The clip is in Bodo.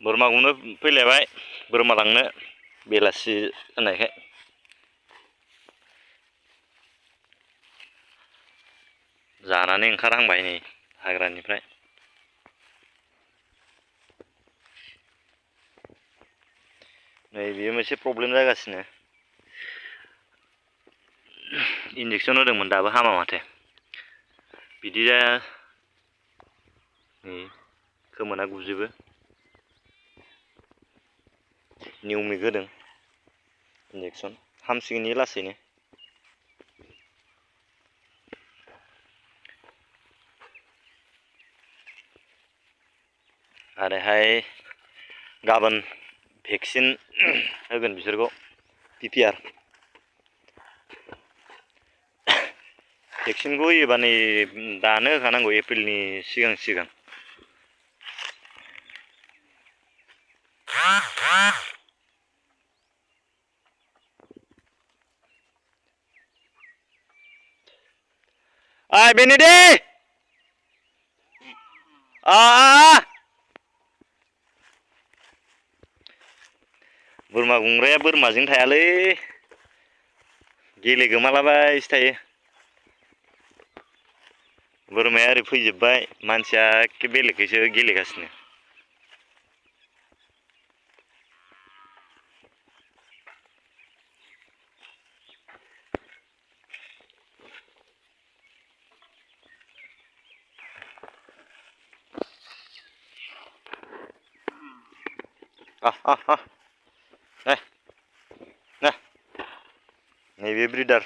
बोरमाखौनो फैलायबाय बोरमा लांनो बेलासि जानायखाय जानानै ओंखारहांबाय नै हाग्रानिफ्राय नै बेयो मोनसे प्रब्लेम जागासिनो इन्जेक्सन होदोंमोन दाबो हामा माथो बिदि जाया नै खोमोना गुजोबो निउमिक होदों इन्जेक्सन हामसिगोन इयो लासैनो आरोहाय गाबोन भेक्सिन होगोन बिसोरखौ PPR भेक्सिनखौ होयोबा नै दानो होखानांगौ एप्रिलनि सिगां ओइ बेनो दे बोरमा गुमग्राया बोरमाजों थायालै गेलेगोमालाबायसो थायो बोरमाया ओरै फैजोबबाय मानसिया एखे बेलेगखैसो गेलेगासिनो नैबे ब्रिदार